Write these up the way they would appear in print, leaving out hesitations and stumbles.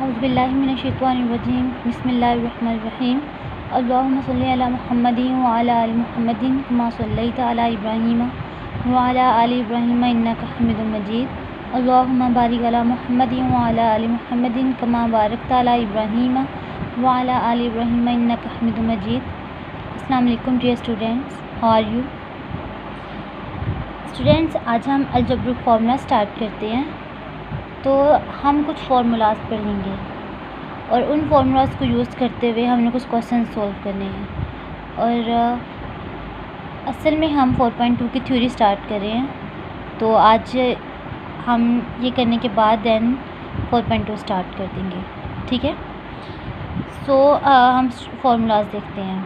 औज़ुबिल्लाहिमिनश्शैतानिर्रजीम बिस्मिल्लाहिर्रहमानिर्रहीम अल्लाहुम्मा सल्लि अला मुहम्मदिन व अला आलि मुहम्मदिन कमा सल्लैता अला इब्राहीम व अला आलि इब्राहीम इन्नका हमीदुम मजीद अल्लाहुम्मा बारिक अला मुहम्मदिन व अला आलि मुहम्मदिन कमा बारकता अला इब्राहीम व अला आलि इब्राहीम इन्नका हमीदुम मजीद। अस्सलाम वालेकुम dear students, how are you students. आज हम अलजेब्रिक फार्मूला स्टार्ट करते हैं। तो हम कुछ फार्मूलाज पढ़ेंगे और उन फार्मूलाज को यूज़ करते हुए हमने कुछ क्वेश्चन सॉल्व करने हैं। और असल में हम 4.2 की थ्योरी स्टार्ट कर रहे हैं, तो आज हम ये करने के बाद देन 4.2 स्टार्ट कर देंगे, ठीक है। सो हम फार्मूलाज देखते हैं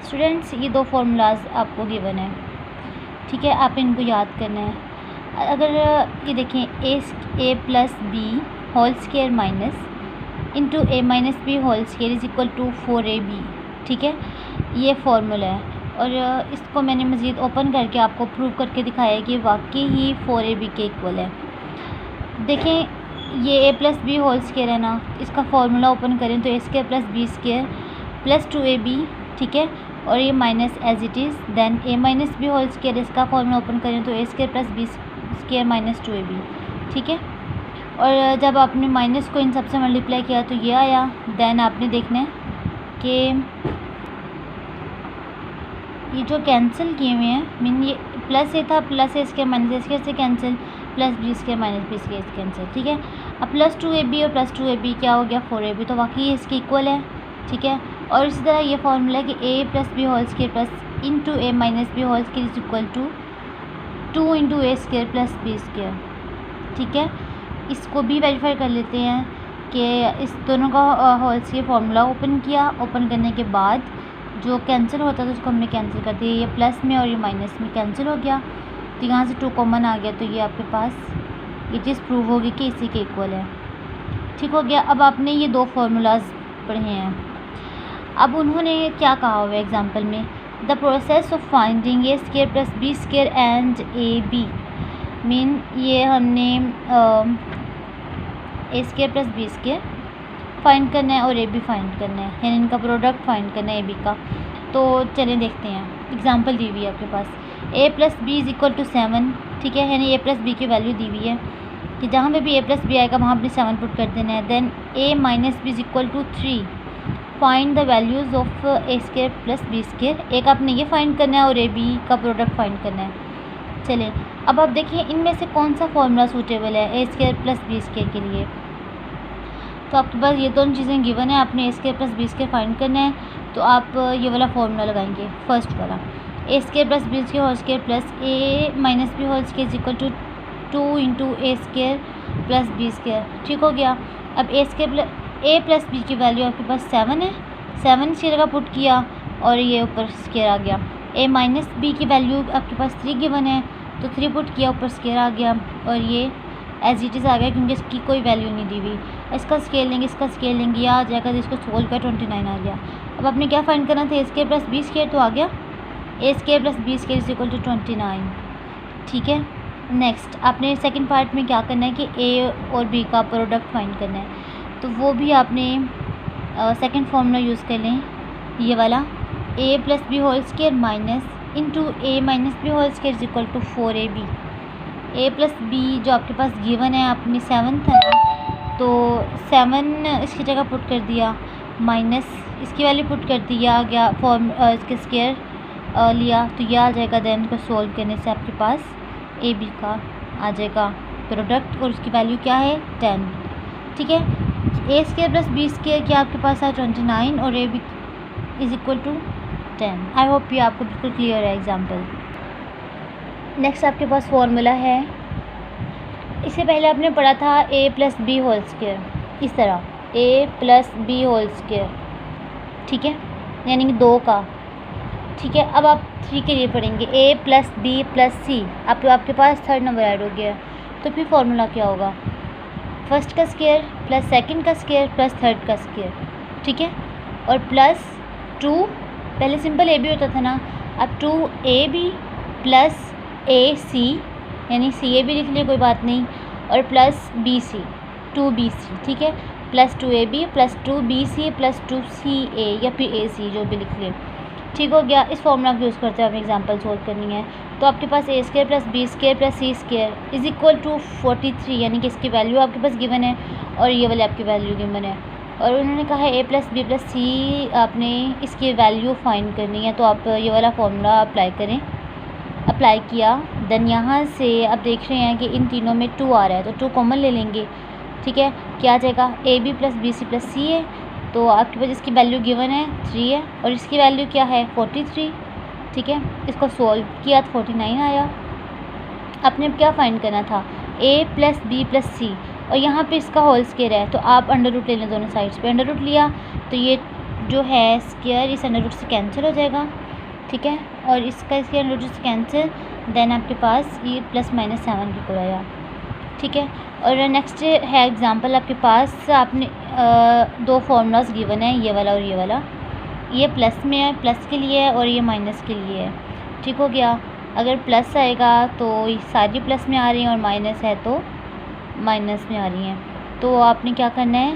स्टूडेंट्स। ये दो फार्मूलाज आपको गिवन है, ठीक है, आप इनको याद करना है। अगर ये देखें A plus B whole square minus into A minus B whole square is equal to 4ab, ठीक है, ये फार्मूला है। और इसको मैंने मज़ीद ओपन करके आपको प्रूव करके दिखाया कि वाकई ही 4ab के इक्वल है। देखें ये A plus B whole square है ना, इसका फार्मूला ओपन करें तो A square plus B square plus 2ab, ठीक है, और ये minus as it is. Then A minus B whole square, इसका फार्मूला ओपन करें तो A square plus B square minus 2ab, ठीक है। और जब आपने माइनस को इन सबसे मल्टीप्लाई किया तो ये आया। देन आपने देखना है कि ये जो कैंसिल किए हुए हैं, मीन ये प्लस ए था, plus A square minus A square से cancel, plus B square minus B square से कैंसिल, ठीक है। अब प्लस 2ab और प्लस 2ab क्या हो गया 4ab, तो वाकई इसके इक्वल है, ठीक है। और इसी तरह ये फार्मूला है कि A plus B whole square plus into A minus B whole square is equal to 2 into A square plus B square, ठीक है। इसको भी वेरीफाई कर लेते हैं कि इस दोनों का होल स्क्वायर फार्मूला ओपन किया। ओपन करने के बाद जो कैंसिल होता था उसको हमने कैंसिल कर दिया, ये प्लस में और ये माइनस में कैंसिल हो गया, तो यहाँ से 2 कॉमन आ गया, तो ये आपके पास ये चीज़ प्रूव होगी कि इसी के इक्वल है, ठीक हो गया। अब आपने ये दो फार्मूलाज पढ़े हैं। अब उन्होंने क्या कहा हुआ है एग्जाम्पल में, the process of finding a square plus B square and a b, mean ये हमने a square plus B square find करना है और ए बी फाइंड करना है, यानी इनका प्रोडक्ट फाइंड करना है ए बी का। तो चलें देखते हैं, एग्जांपल दी हुई है आपके पास, a plus b is equal to 7, ठीक है, यानी ए प्लस बी की वैल्यू दी हुई है कि जहाँ पे भी ए प्लस बी आएगा वहाँ अपनी 7 पुट कर देना है। Then A minus B is equal to 3, find the values of A square plus B square, एक आपने ये फाइंड करना है और ए बी का प्रोडक्ट फाइंड करना है। चलें अब आप देखिए इनमें से कौन सा फार्मूला सूटेबल है A square plus B square के लिए। तो आपके पास ये दोनों चीज़ें गिवन है, आपने a square plus B square find करना है, तो आप ये वाला फार्मूला लगाएंगे, फर्स्ट वाला, a square plus B square whole square plus a minus B whole square is equal to 2 into A square plus B square, ठीक हो गया। अब ए प्लस बी की वैल्यू आपके पास 7 है, 7 की जगह पुट किया और ये ऊपर स्क्वायर आ गया। ए माइनस बी की वैल्यू आपके पास 3 गिवन है, तो 3 पुट किया ऊपर स्क्वायर आ गया और ये एज इट इज़ आ गया क्योंकि इसकी कोई वैल्यू नहीं दी हुई। इसका स्केल लेंगे, इसका स्केल लेंगे, यह आ जाएगा, तो इसको सोल्व कर 29 आ गया। अब आपने क्या फाइंड करना था, a square plus B square, तो आ गया a square plus B square is equal to 29, ठीक है। नेक्स्ट आपने सेकंड पार्ट में क्या करना है कि ए और बी का प्रोडक्ट फाइंड करना है, तो वो भी आपने सेकंड फार्मूला यूज़ कर लें, ये वाला, a plus B whole square minus into A minus B whole square is equal to 4ab। A plus b जो आपके पास गिवन है अपनी 7 था ना, तो 7 इसकी जगह पुट कर दिया, माइनस इसकी वैल्यू पुट कर दिया गया, इसके स्क्वायर लिया, तो यह आ जाएगा। देन को सोल्व करने से आपके पास ए बी का आ जाएगा प्रोडक्ट और उसकी वैल्यू क्या है 10, ठीक है। A square plus B square क्या आपके पास है 29 और A B is equal to 10। I hope ये आपको बिल्कुल क्लियर है एग्जाम्पल। नेक्स्ट आपके पास फॉर्मूला है, इससे पहले आपने पढ़ा था ए प्लस बी होल स्क्वायर, इस तरह ए प्लस बी होल स्क्वायर, ठीक है, यानी कि 2 का, ठीक है। अब आप 3 के लिए पढ़ेंगे ए प्लस बी प्लस सी, आपके पास थर्ड नंबर ऐड हो गया, तो फिर फार्मूला क्या होगा, फर्स्ट का स्क्वायर प्लस सेकंड का स्क्वायर प्लस थर्ड का स्क्वायर, ठीक है, और प्लस 2, पहले सिंपल ए बी होता था ना, अब 2ab प्लस ए सी, यानी सी ए भी लिख लिए कोई बात नहीं, और प्लस बी सी, 2bc, ठीक है, +2ab +2bc +2ca या फिर ac जो भी लिख लें, ठीक हो गया। इस फॉर्मूला को यूज़ करते हुए हमें एग्जांपल सोल्व करनी है। तो आपके पास a² + b² + c² = 43, यानी कि इसकी वैल्यू आपके पास गिवन है और ये वाली आपकी वैल्यू गिवन है, और उन्होंने कहा है a + b + c आपने इसकी वैल्यू फाइंड करनी है। तो आप ये वाला फॉर्मूला अप्लाई करें। अप्लाई किया, देन यहाँ से आप देख रहे हैं कि इन तीनों में 2 आ रहा है, तो 2 कॉमन ले लेंगे, ठीक है। क्या आ जाएगा, ab + bc + c है, तो आपके पास इसकी वैल्यू गिवन है 3 है, और इसकी वैल्यू क्या है 43, ठीक है। इसको सॉल्व किया तो 49 आया। आपने अब क्या फाइंड करना था, a + b + c, और यहाँ पे इसका होल स्क्वायर है, तो आप अंडर रूट ले लें दोनों साइड्स पे। अंडर रूट लिया तो ये जो है स्क्वायर इस अंडर रूट से कैंसिल हो जाएगा, ठीक है, और इसका अंडर रूट से कैंसिल, देन आपके पास ये +-7 की को आया, ठीक है। और नेक्स्ट है एग्जांपल आपके पास, आपने 2 फार्मूलाज गिवन है, ये वाला और ये वाला, ये प्लस में है, प्लस के लिए है, और ये माइनस के लिए है, ठीक हो गया। अगर प्लस आएगा तो ये सारी प्लस में आ रही हैं, और माइनस है तो माइनस में आ रही हैं। तो आपने क्या करना है,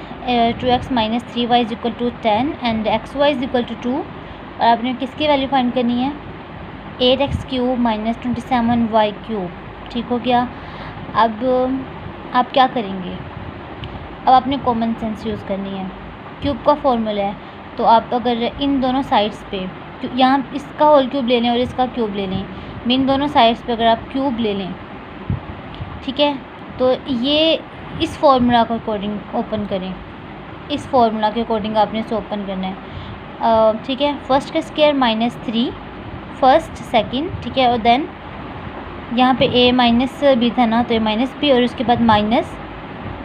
2x - 3y = 10 एंड xy = 2, और आपने किसकी वैल्यू फाइंड करनी है, 8x³ - 27y³, ठीक हो गया। अब आप क्या करेंगे, अब आपने कॉमन सेंस यूज़ करनी है। क्यूब का फॉर्मूला है, तो आप अगर इन दोनों साइड्स पे यहाँ इसका होल क्यूब ले लें और इसका क्यूब ले लें, इन दोनों साइड्स पे अगर आप क्यूब ले लें, ठीक है, तो ये इस फॉर्मूला के अकॉर्डिंग ओपन करें, इस फॉर्मूला के अकॉर्डिंग आपने इसे ओपन करना है, ठीक है। फर्स्ट का स्क्वायर -3, फर्स्ट सेकंड, ठीक है, और देन यहाँ पे a - b था ना, तो a - b, और उसके बाद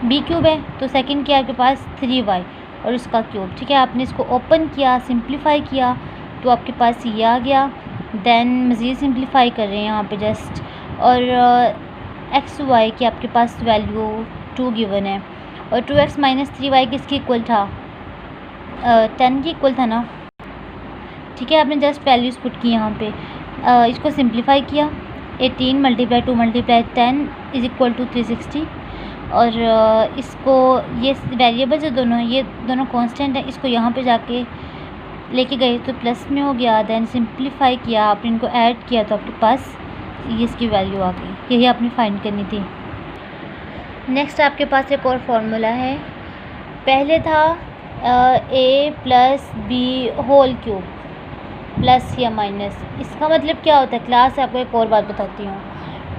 -b³ है, तो सेकंड क्या आपके पास 3y और उसका क्यूब, ठीक है। आपने इसको ओपन किया, सिंप्लीफाई किया, तो आपके पास ये आ गया। देन मज़ीद सिंप्लीफाई कर रहे हैं यहाँ पे जस्ट, और xy की आपके पास वैल्यू 2 गिवन है, और 2x - 3y किसके इक्वल था, 10 के इक्वल था ना, ठीक है। आपने जस्ट वैल्यूज़ पुट की यहाँ पे, इसको सिंप्लीफाई किया, 18 × 2 × 10 = 360, और इसको ये वेरिएबल जो दोनों ये दोनों कांस्टेंट है, इसको यहाँ पे जाके लेके गए तो प्लस में हो गया। देन सिंप्लीफाई किया, आपने इनको ऐड किया, तो आपके पास ये इसकी वैल्यू आ गई। यही आपने फाइंड करनी थी। नेक्स्ट आपके पास एक और फार्मूला है, पहले था a + b² प्लस या माइनस। इसका मतलब क्या होता है, क्लास से आपको एक और बात बताती हूँ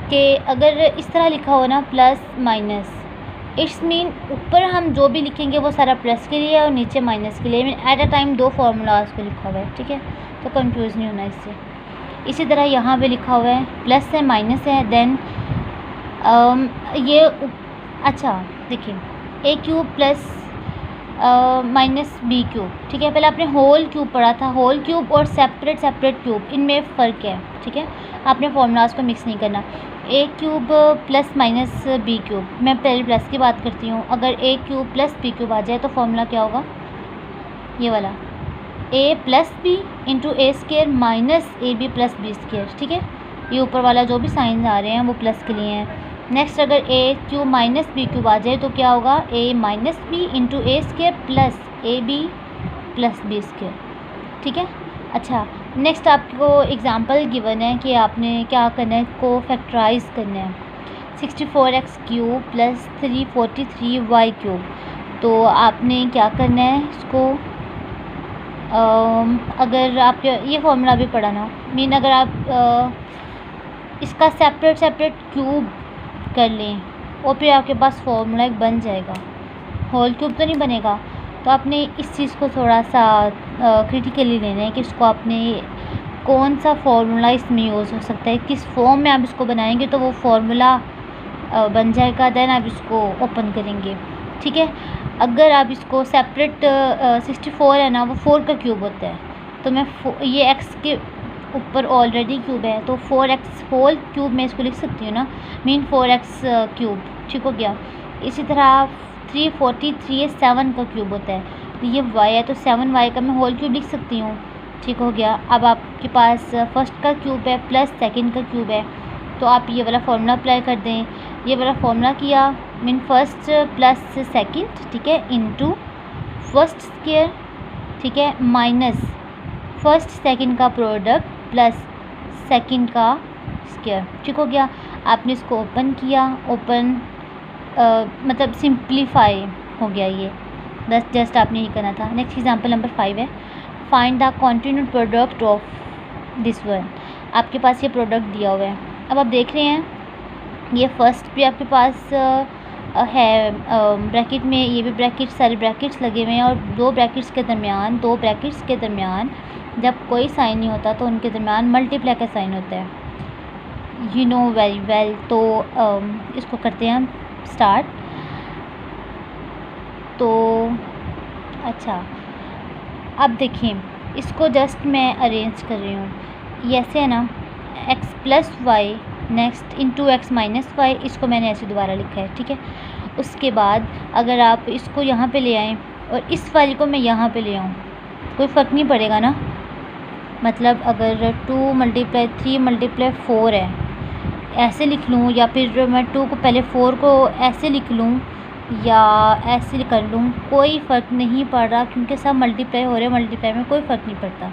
कि अगर इस तरह लिखा हो ना +- इट्स मीन ऊपर हम जो भी लिखेंगे वो सारा प्लस के लिए है और नीचे माइनस के लिए, mean at a time 2 formulas को लिखा हुआ है, ठीक है, तो कंफ्यूज नहीं होना इससे। इसी तरह यहाँ पे लिखा हुआ है प्लस है माइनस है, देन ये अच्छा देखिए a³ + -b³, ठीक है। पहले आपने होल क्यूब पढ़ा था, होल क्यूब और सेपरेट क्यूब, इनमें फ़र्क है, ठीक है। आपने फार्मूलाज को मिक्स नहीं करना। a³ + -b³, मैं पहले प्लस की बात करती हूँ, अगर a³ + b³ आ जाए तो फार्मूला क्या होगा, ये वाला a + b × a² - ab + b², ठीक है। ये ऊपर वाला जो भी साइंस आ रहे हैं वो प्लस के लिए हैं। नेक्स्ट अगर a³ - b³ आ जाए तो क्या होगा, a - b × a² + ab + b², ठीक है। अच्छा, नेक्स्ट आपको एग्जांपल गिवन है कि आपने क्या करना है, इसको फैक्टराइज करना है, 64x³ + 343y³। तो आपने क्या करना है इसको, अगर आप ये फार्मूला भी पढ़ा ना, मीन अगर आप इसका सेपरेट क्यूब कर लें और फिर आपके पास फार्मूला एक बन जाएगा, होल क्यूब तो नहीं बनेगा। तो आपने इस चीज़ को थोड़ा सा क्रिटिकली लेना है कि इसको आपने कौन सा फार्मूला इसमें यूज़ हो सकता है, किस फॉर्म में आप इसको बनाएंगे तो वो फार्मूला बन जाएगा, देन आप इसको ओपन करेंगे, ठीक है। अगर आप इसको सेपरेट 64 है ना, वो 4 का क्यूब होता है, तो मैं ये x के ऊपर ऑलरेडी क्यूब है तो 4x होल क्यूब में इसको लिख सकती हूँ ना, मीन 4x³, ठीक हो गया। इसी तरह 343 7 का क्यूब होता है, तो ये y है तो 7y का मैं होल क्यूब लिख सकती हूँ, ठीक हो गया। अब आपके पास फर्स्ट का क्यूब है प्लस सेकंड का क्यूब है, तो आप ये वाला फार्मूला अप्लाई कर दें। ये वाला फार्मूला किया मीन फर्स्ट प्लस सेकंड, ठीक है, इनटू फर्स्ट स्क्वायर, ठीक है, माइनस फर्स्ट सेकंड का प्रोडक्ट प्लस सेकंड का स्क्वायर, ठीक हो गया। आपने इसको ओपन किया, ओपन मतलब सिंप्लीफाई हो गया ये, बस जस्ट आपने ही करना था। नेक्स्ट एग्जांपल नंबर 5 है, find the continued product of this one. आपके पास ये प्रोडक्ट दिया हुआ है। अब आप देख रहे हैं ये फर्स्ट भी आपके पास है ब्रैकेट में, ये भी ब्रैकेट, सारे ब्रैकेट्स लगे हुए हैं और दो ब्रैकेट्स के दरमियान जब कोई साइन नहीं होता तो उनके दरमियान मल्टीप्लाई का साइन होता है, यू नो वेरी वेल। तो इसको करते हैं हम स्टार्ट। तो अच्छा, अब देखें, इसको जस्ट मैं अरेंज कर रही हूँ, ये ऐसे है ना, x plus Y next into X minus Y, इसको मैंने ऐसे दोबारा लिखा है, ठीक है। उसके बाद अगर आप इसको यहाँ पे ले आएँ और इस वाली को मैं यहाँ पे ले आऊँ, कोई फ़र्क नहीं पड़ेगा ना। मतलब अगर 2 × 3 × 4 है, ऐसे लिख लूँ, या फिर मैं 2 को पहले 4 को ऐसे लिख लूँ या ऐसे कर लूँ, कोई फ़र्क नहीं पड़ रहा क्योंकि सब मल्टीप्लाई हो रहे हैं, मल्टीप्लाई में कोई फ़र्क नहीं पड़ता,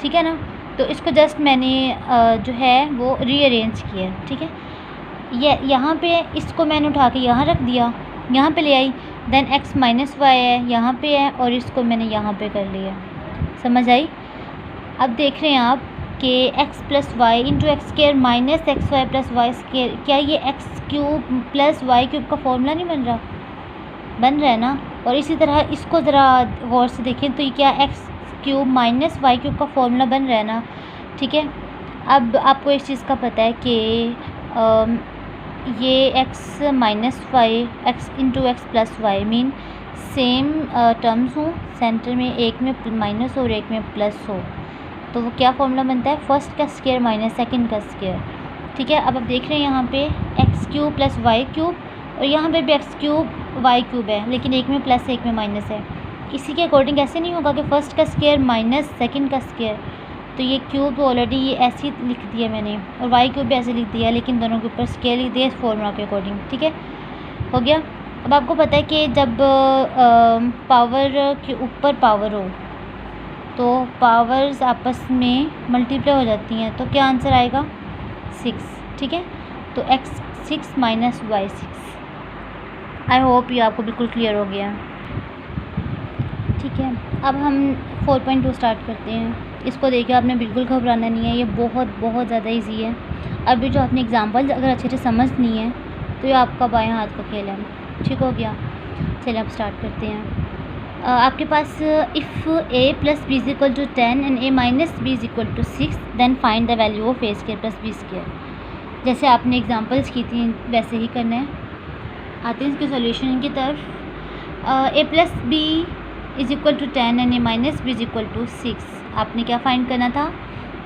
ठीक है ना। तो इसको जस्ट मैंने जो है वो रीअरेंज किया, ठीक है। ये यहाँ पे इसको मैंने उठा के यहाँ रख दिया, यहाँ पे ले आई, देन x माइनस वाई है यहाँ पे है और इसको मैंने यहाँ पे कर लिया, समझ आई। अब देख रहे हैं आप कि x plus Y into X square minus X Y plus Y square, क्या ये X cube plus Y cube का फॉर्मूला नहीं बन रहा? बन रहा है ना। और इसी तरह इसको ज़रा गौर से देखें तो ये क्या X cube minus Y cube का फॉर्मूला बन रहा है ना, ठीक है। अब आपको इस चीज़ का पता है कि ये X minus Y X into X plus Y mean same terms हों, सेंटर में एक में माइनस और एक में प्लस हो, तो वो क्या फॉर्मूला बनता है, फर्स्ट का स्क्वायर माइनस सेकंड का स्क्वायर, ठीक है। अब आप देख रहे हैं यहाँ पे X cube plus Y cube और यहाँ पे भी एक्स क्यूब वाई क्यूब है, लेकिन एक में प्लस एक में माइनस है। इसी के अकॉर्डिंग ऐसे नहीं होगा कि फ़र्स्ट का स्क्वायर माइनस सेकंड का स्क्वायर, तो ये क्यूब ऑलरेडी ये ऐसे ही लिख दिया मैंने और वाई क्यूब भी ऐसे लिख दिया, लेकिन दोनों के ऊपर स्क्वायर लिख दिया इस फॉर्मूला के अकॉर्डिंग, ठीक है, हो गया। अब आपको पता है कि जब पावर के ऊपर पावर हो तो पावर्स आपस में मल्टीप्लाई हो जाती हैं, तो क्या आंसर आएगा 6, ठीक है। तो x 6 minus Y 6। I hope ये आपको बिल्कुल क्लियर हो गया, ठीक है। अब हम 4.2 स्टार्ट करते हैं। इसको देखिए, आपने बिल्कुल घबराना नहीं है, ये बहुत ज़्यादा इजी है। अभी जो आपने एग्जांपल अगर अच्छे से समझनी है तो ये आपका बाएं हाथ का खेल है, ठीक हो गया। चलिए अब स्टार्ट करते हैं। आपके पास if a plus B is equal to 10 and a minus B is equal to 6 then find the value of a square plus B square. जैसे आपने एग्जांपल्स की थी वैसे ही करना है। आते हैं इसके सॉल्यूशन की तरफ। a plus B is equal to 10 and a minus B is equal to 6। आपने क्या फाइंड करना था,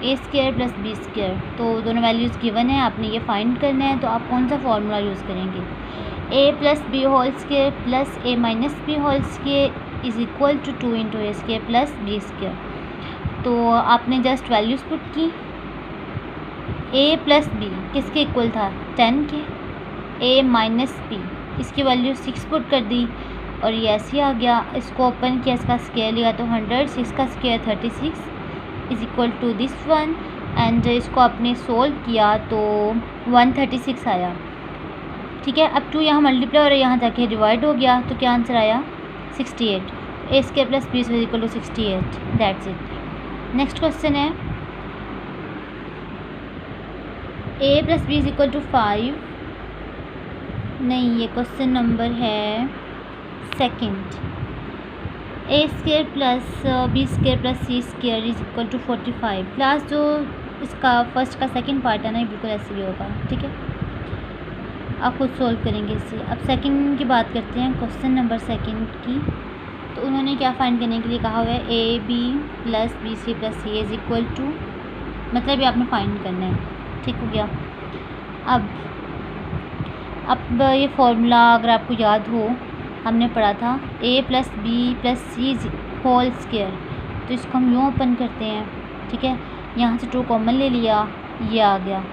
a square plus B square. तो दोनों वैल्यूज़ गिवन है, आपने ये फाइंड करना है। तो आप कौन सा फॉर्मूला यूज़ करेंगे, a plus B whole square plus a minus B whole square is equal to 2 into A square plus B square. तो आपने जस्ट वैल्यूज़ पुट की, a प्लस बी किसके इक्वल था 10 के, a माइनस बी इसकी value 6 put कर दी और ये ऐसे आ गया। इसको ओपन किया, इसका स्क्वायर लिया तो 100, 6 का square 36 is equal to this one. And इसको आपने सोल्व किया तो 136 आया, ठीक है। अब 2 यहाँ मल्टीप्लाई और यहाँ जाके डिवाइड हो गया, तो क्या आंसर आया 68। a square plus B is equal to 68, that's it. Next question है a plus B is equal to 5। नहीं, ये क्वेश्चन नंबर है second. a square plus B square plus C square is equal to 45। Class जो इसका first का second part है ना, ये बिल्कुल ऐसे ही होगा, ठीक है। आप खुद सोल्व करेंगे इसे। अब सेकंड की बात करते हैं, क्वेश्चन नंबर सेकंड की। तो उन्होंने क्या फाइंड करने के लिए कहा हुआ है, A B plus B C plus C is equal to, मतलब ये आपने फाइंड करना है, ठीक हो गया। अब ये फॉर्मूला अगर आपको याद हो, हमने पढ़ा था a plus B plus C whole square. तो इसको हम यूँ ओपन करते हैं, ठीक है। यहाँ से 2 कॉमन ले लिया, ये आ गया।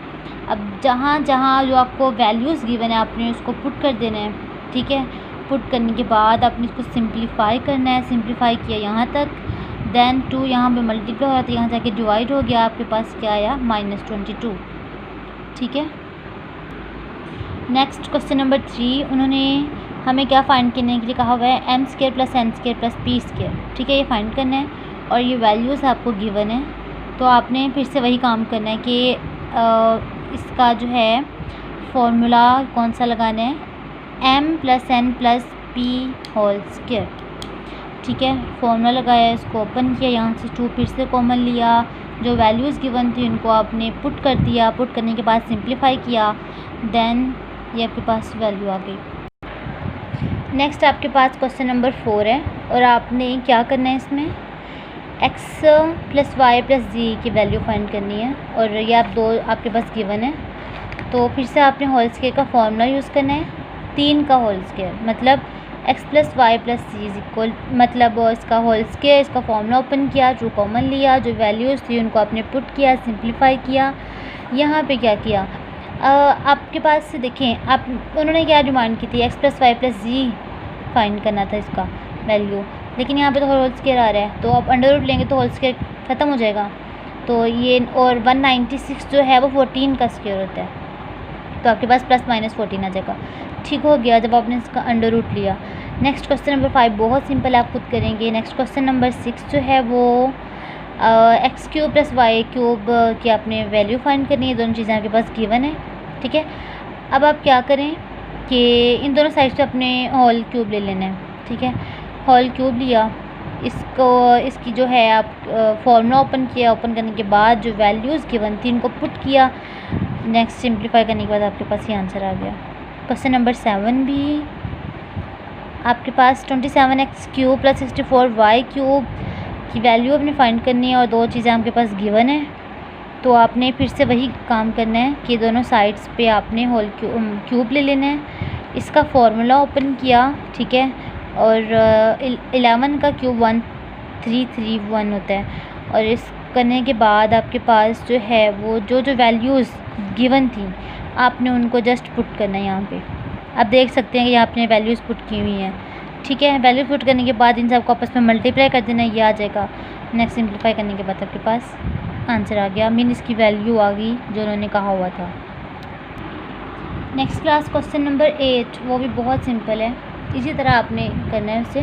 अब जहाँ जहाँ जो आपको वैल्यूज़ गिवन है आपने उसको पुट कर देना है, ठीक है। पुट करने के बाद आपने इसको सिंप्लीफाई करना है, सिंप्लीफाई किया यहाँ तक, देन 2 यहाँ पे मल्टीप्लाई हो रहा था, यहाँ जाके डिवाइड हो गया, आपके पास क्या आया -22, ठीक है। नेक्स्ट क्वेश्चन नंबर 3, उन्होंने हमें क्या फाइंड करने के लिए कहा हुआ है, m² + n² + p², ठीक है। ये फाइंड करना है और ये वैल्यूज़ आपको गिवन है, तो आपने फिर से वही काम करना है कि इसका जो है फॉर्मूला कौन सा लगाना है, m + n + p², ठीक है। फॉर्मूला लगाया, इसको ओपन किया, यहाँ से 2 फिर से कॉमन लिया, जो वैल्यूज़ गिवन थी उनको आपने पुट कर दिया, पुट करने के बाद सिंप्लीफाई किया, देन ये आपके पास वैल्यू आ गई। नेक्स्ट आपके पास क्वेश्चन नंबर 4 है और आपने क्या करना है, इसमें x + y + z की वैल्यू फाइंड करनी है और ये आप दो आपके पास गिवन है, तो फिर से आपने होल स्क्वायर का फॉर्मूला यूज़ करना है, 3 का होल स्क्वायर मतलब x + y + z इक्वल, मतलब इसका होल स्क्वायर, इसका फॉर्मूला ओपन किया, ट्रू कॉमन लिया, जो वैल्यूज़ थी उनको आपने पुट किया, सिंप्लीफाई किया। यहाँ पे क्या किया, आपके पास देखें, आप उन्होंने क्या डिमांड की थी, x + y + z फाइंड करना था इसका वैल्यू, लेकिन यहाँ पे तो होल स्क्वायर आ रहा है, तो आप अंडर रूट लेंगे तो होल स्क्वायर ख़त्म हो जाएगा, तो ये और 196 जो है वो 14 का स्क्वायर होता है, तो आपके पास +-14 आ जाएगा, ठीक हो गया जब आपने इसका अंडर रूट लिया। नेक्स्ट क्वेश्चन नंबर 5 बहुत सिंपल आप खुद करेंगे। नेक्स्ट क्वेश्चन नंबर 6 जो है वो x³ + y³ की आपने वैल्यू फाइंड करनी है, दोनों चीज़ें आपके पास गिवन है, ठीक है। अब आप क्या करें कि इन दोनों साइड से अपने होल क्यूब ले लेना है, ठीक है। होल क्यूब लिया, इसको इसकी जो है आप फॉर्मूला ओपन किया, ओपन करने के बाद जो वैल्यूज़ गिवन थी इनको पुट किया, नेक्स्ट सिंप्लीफाई करने के बाद आपके पास ये आंसर आ गया। क्वेश्चन नंबर 7 भी आपके पास 27x³ + 64y³ की वैल्यू आपने फाइंड करनी है और दो चीज़ें आपके पास गिवन है, तो आपने फिर से वही काम करना है कि दोनों साइड्स पे आपने होल क्यूब ले लेना है, इसका फॉर्मूला ओपन किया, ठीक है, और 11 का क्यूब 1331 होता है, और इस करने के बाद आपके पास जो है वो जो वैल्यूज़ गिवन थी आपने उनको जस्ट पुट करना है। यहाँ पे आप देख सकते हैं कि यहाँ आपने वैल्यूज़ पुट की हुई हैं, ठीक है। वैल्यू पुट करने के बाद इन सबको आपस में मल्टीप्लाई कर देना, ये आ जाएगा। नेक्स्ट सिंप्लीफाई करने के बाद आपके पास आंसर आ गया, मीन इसकी वैल्यू आ गई जो उन्होंने कहा हुआ था। नेक्स्ट क्लास क्वेश्चन नंबर 8, वो भी बहुत सिंपल है, इसी तरह आपने करना है उसे।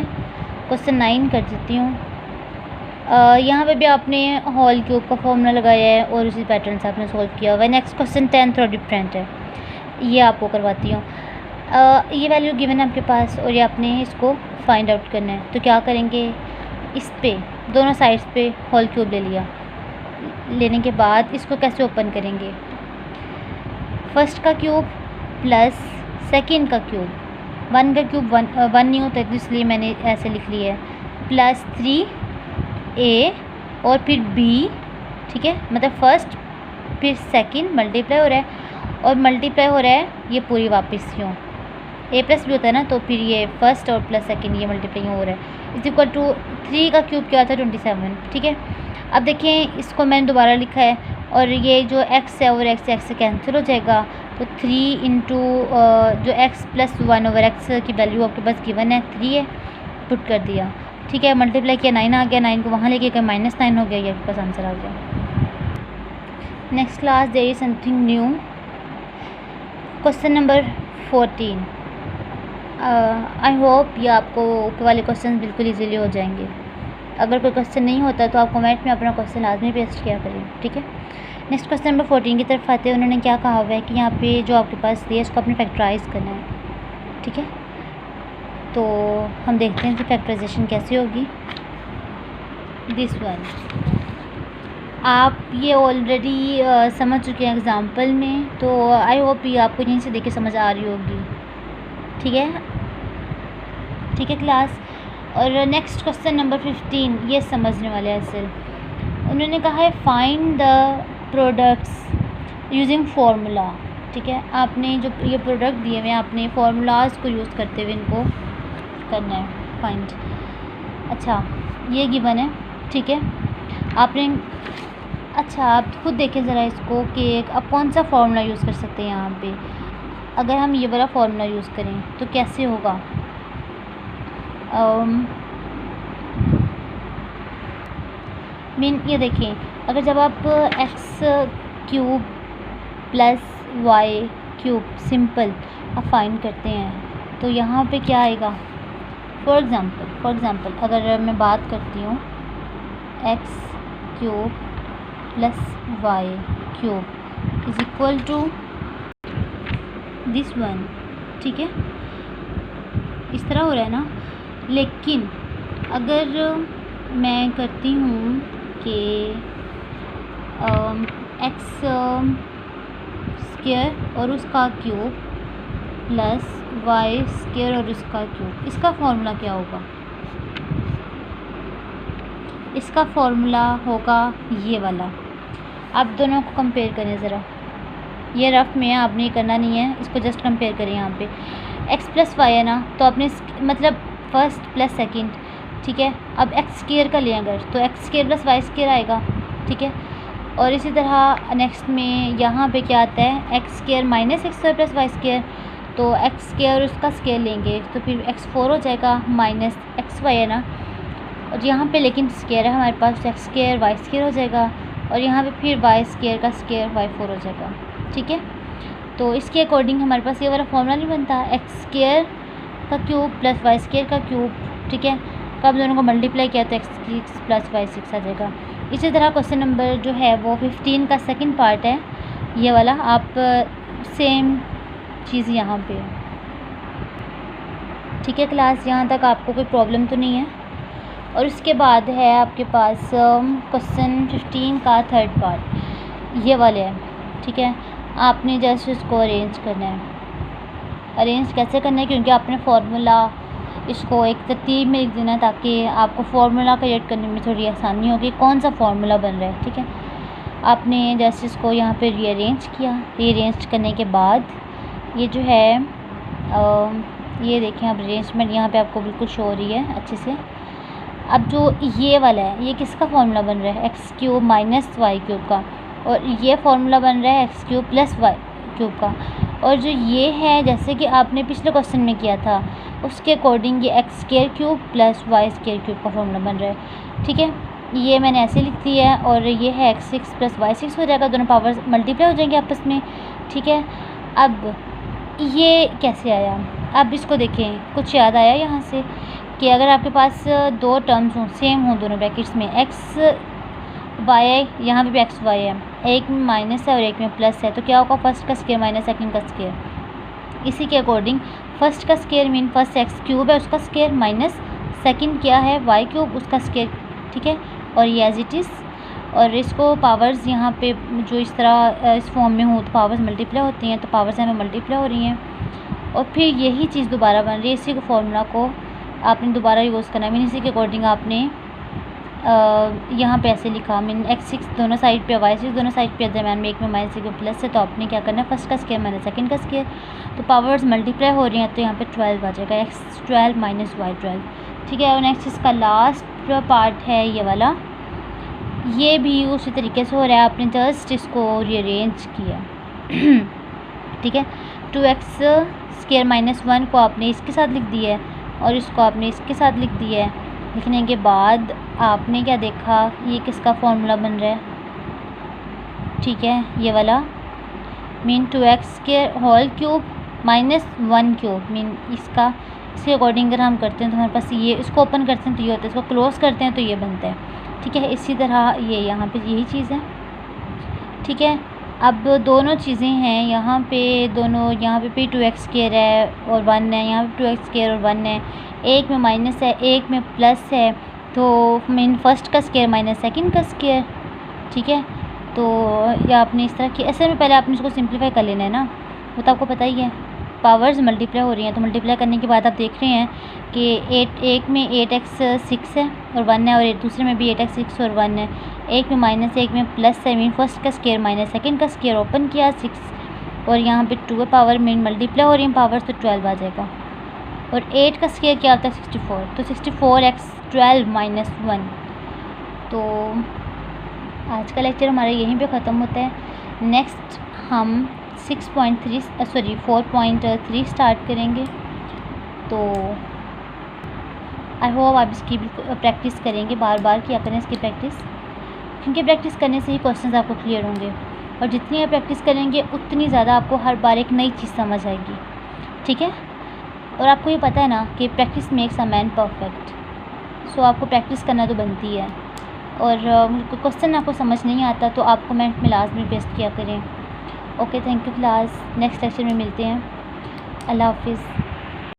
क्वेश्चन 9 कर देती हूँ। यहाँ पे भी आपने होल क्यूब का फॉर्मूला लगाया है और उसी पैटर्न से आपने सॉल्व किया हुआ है। नेक्स्ट क्वेश्चन 10 थोड़ा डिफरेंट है, ये आपको करवाती हूँ। ये वैल्यू गिवन है आपके पास और ये आपने इसको फाइंड आउट करना है, तो क्या करेंगे, इस पे दोनों साइड्स पे होल क्यूब ले लिया, लेने के बाद इसको कैसे ओपन करेंगे, फर्स्ट का क्यूब प्लस सेकंड का क्यूब, 1 का क्यूब 1 नहीं होता है, तो इसलिए मैंने ऐसे लिख लिया है, प्लस 3a और फिर b, ठीक है, मतलब फर्स्ट फिर सेकंड मल्टीप्लाई हो रहा है और मल्टीप्लाई हो रहा है ये पूरी वापस क्यों, a प्लस भी होता है ना, तो फिर ये फर्स्ट और प्लस सेकंड ये मल्टीप्लाई हो रहा है, इज इक्वल टू 3 का क्यूब क्या होता है 27, ठीक है। अब देखें इसको मैंने दोबारा लिखा है और ये जो x है और x से कैंसिल हो जाएगा, तो 3 इंटू जो x + 1/x की वैल्यू आपके पास गिवन है 3 है, पुट कर दिया, ठीक है, मल्टीप्लाई किया 9 आ गया, 9 को वहाँ लेके गए -9 हो गया, ये आपके पास आंसर आ गया। Next class there is something new. Question number 14, I hope ये आपको ऊपर वाले क्वेश्चन बिल्कुल ईजीली हो जाएंगे। अगर कोई क्वेश्चन नहीं होता तो आप कमेंट में अपना क्वेश्चन लाजमी पेस्ट किया करें, ठीक है। नेक्स्ट क्वेश्चन नंबर 14 की तरफ आते हैं। उन्होंने क्या कहा हुआ है कि यहाँ पे जो आपके पास दिया है उसको आपने फैक्टराइज करना है, ठीक है। तो हम देखते हैं कि फैक्टराइजेशन कैसे होगी। दिस वन आप ये ऑलरेडी समझ चुके हैं एग्जाम्पल में, तो आई होप ये आपको यहीं से देख के समझ आ रही होगी, ठीक है, ठीक है क्लास। और नेक्स्ट क्वेश्चन नंबर 15 ये समझने वाले हैं सिर्फ। उन्होंने कहा है find the products using formula, ठीक है। आपने जो ये प्रोडक्ट दिए हुए हैं आपने फार्मूलाज को यूज़ करते हुए इनको करना है फाइंड। अच्छा ये गिवन है, ठीक है, आपने अच्छा आप खुद देखें ज़रा इसको कि अब कौन सा फार्मूला यूज़ कर सकते हैं यहाँ पे। अगर हम ये वाला फार्मूला यूज़ करें तो कैसे होगा। मीन ये देखें, अगर जब आप X cube plus Y cube simple आप फाइंड करते हैं तो यहाँ पे क्या आएगा। फॉर एग्ज़ाम्पल अगर मैं बात करती हूँ X cube plus Y cube is equal to this one, ठीक है, इस तरह हो रहा है ना। लेकिन अगर मैं करती हूँ कि एक्स स्क्वायर और उसका क्यूब प्लस वाई स्क्वायर और उसका क्यूब, इसका फॉर्मूला क्या होगा। इसका फॉर्मूला होगा ये वाला। आप दोनों को कंपेयर करें ज़रा, ये रफ में है, आपने ये करना नहीं है, इसको जस्ट कंपेयर करें। यहाँ पे एक्स प्लस वाई है ना, तो आपने मतलब फर्स्ट प्लस सेकंड, ठीक है। अब एक्स स्क्वायर का लें अगर, तो X square plus Y square आएगा, ठीक है। और इसी तरह नेक्स्ट में यहाँ पे क्या आता है, X square minus X square plus Y square, तो एक्स स्क्वायर उसका स्क्वायर लेंगे तो फिर एक्स 4 हो जाएगा माइनस एक्स वाई है ना। और यहाँ पे लेकिन स्क्वायर है हमारे पास, एक्स स्क्वायर वाई स्क्वायर हो जाएगा, और यहाँ पे फिर वाई स्क्वायर का स्क्वायर वाई 4 हो जाएगा, ठीक है। तो इसके अकॉर्डिंग हमारे पास ये वाला फॉर्मूला नहीं बनता, एक्स स्क्वायर का क्यूब प्लस वाई स्क्वायर का क्यूब, ठीक है। कब दोनों को मल्टीप्लाई किया तो x6 प्लस y6 आ जाएगा। इसी तरह क्वेश्चन नंबर जो है वो 15 का सेकंड पार्ट है ये वाला, आप सेम चीज़ यहाँ पे है, ठीक है। क्लास यहाँ तक आपको कोई प्रॉब्लम तो नहीं है। और उसके बाद है आपके पास क्वेश्चन 15 का थर्ड पार्ट ये वाले है, ठीक है। आपने जस्ट इसको अरेंज करना है। अरेंज कैसे करना है, क्योंकि आपने फार्मूला इसको एक तरतीब में लिख देना है ताकि आपको फार्मूला क्रिएट करने में थोड़ी आसानी होगी, कौन सा फार्मूला बन रहा है, ठीक है। आपने जैसे इसको यहाँ पे रीअरेंज किया, रीअरेंज करने के बाद ये जो है ये देखें अब अरेंजमेंट यहाँ पे आपको बिल्कुल शो हो रही है अच्छे से। अब जो ये वाला है ये किसका फार्मूला बन रहा है, X cube minus Y cube का, और ये फार्मूला बन रहा है X cube plus Y cube का। और जो ये है जैसे कि आपने पिछले क्वेश्चन में किया था उसके अकॉर्डिंग ये X square cube plus Y square cube का फॉर्मूला बन रहा है, ठीक है। ये मैंने ऐसे लिख दिया है, और ये है x6 प्लस y6 हो जाएगा, दोनों पावर्स मल्टीप्लाई हो जाएंगे आपस में, ठीक है। अब ये कैसे आया, अब इसको देखें, कुछ याद आया यहाँ से कि अगर आपके पास दो टर्म्स हों सेम हों दोनों ब्रैकेट्स में, एक्स वाई है, यहाँ पे भी एक्स वाई है, एक में माइनस है और एक में प्लस है, तो क्या होगा, फर्स्ट का स्क्वायर माइनस सेकंड का स्क्वायर। इसी के अकॉर्डिंग फर्स्ट का square mean first x cube है उसका स्क्वायर माइनस सेकंड क्या है वाई क्यूब उसका स्क्वायर, ठीक है। और ये एज इट इज़, और इसको पावर्स यहाँ पे जो इस तरह इस फॉर्म में हो तो पावर्स मल्टीप्लाई होती हैं, तो पावर्स हमें मल्टीप्लाई हो रही हैं, और फिर यही चीज़ दोबारा बन रही है। इसी को फार्मूला को आपने दोबारा यूज़ करना है, मीन इसी के अकॉर्डिंग आपने यहाँ पे ऐसे लिखा, मीन x6 दोनों साइड पे y6 दोनों साइड पे दरम्यान में एक में माइनस एक में प्लस है, तो आपने क्या करना है, फर्स्ट का स्क्वायर माइनस सेकंड का स्क्वायर, तो पावर्स मल्टीप्लाई हो रही हैं तो यहाँ पे 12 आ जाएगा, x12 माइनस y12, ठीक है। और नेक्स्ट इसका लास्ट पार्ट है ये वाला, ये भी उसी तरीके से हो रहा है, आपने जस्ट इसको रीअरेंज किया, ठीक है। 2x स्क्वायर माइनस 1 को आपने इसके साथ लिख दिया है और इसको आपने इसके साथ लिख दिया है। लिखने के बाद आपने क्या देखा, ये किसका फॉर्मूला बन रहा है, ठीक है, ये वाला, मीन 2x के whole cube minus 1 cube, mean इसका इसके अकॉर्डिंग अगर हम करते हैं तो हमारे पास ये, इसको ओपन करते हैं तो ये होता है, इसको क्लोज़ करते हैं तो ये बनता है, ठीक है। इसी तरह ये यहाँ पे यही चीज़ है, ठीक है। अब दोनों चीज़ें हैं यहाँ पे, दोनों यहाँ पे भी 2x स्क्वायर है और 1 है, यहाँ पे 2x स्क्वायर और 1 है, एक में माइनस है एक में प्लस है, तो मीन फर्स्ट का स्क्वायर माइनस सेकंड का स्क्वायर, ठीक है। तो या आपने इस तरह की, ऐसे में पहले आपने इसको सिंप्लीफाई कर लेना है ना, वो तो आपको पता ही है, पावर्स मल्टीप्लाई हो रही हैं, तो मल्टीप्लाई करने के बाद आप देख रहे हैं कि एक में 8x 6 है और 1 है, और दूसरे में भी 8x 6 और 1 है, एक में माइनस एक में प्लस है, मीन फर्स्ट का स्क्वायर माइनस सेकंड का स्क्वायर, ओपन किया 6, और यहाँ पे 2 पावर मीन मल्टीप्लाई हो रही है पावर्स, तो 12 आ जाएगा। और 8 का स्क्वायर क्या होता है 64, तो 64x 12 माइनस 1, तो आज का लेक्चर हमारा यहीं पे ख़त्म होता है। नेक्स्ट हम 4.3 स्टार्ट करेंगे। तो आई होप आप इसकी भी प्रैक्टिस करेंगे, बार बार किया करें इसकी प्रैक्टिस, क्योंकि प्रैक्टिस करने से ही क्वेश्चंस आपको क्लियर होंगे, और जितनी आप प्रैक्टिस करेंगे उतनी ज़्यादा आपको हर बार एक नई चीज़ समझ आएगी। ठीक है, और आपको ये पता है ना कि practice makes a man perfect. So आपको प्रैक्टिस करना तो बनती है, और क्वेश्चन आपको समझ नहीं आता तो आप कमेंट में लाजमी पेस्ट किया करें। Okay, thank you class. Next lecture में मिलते हैं। अल्लाह हाफिज़।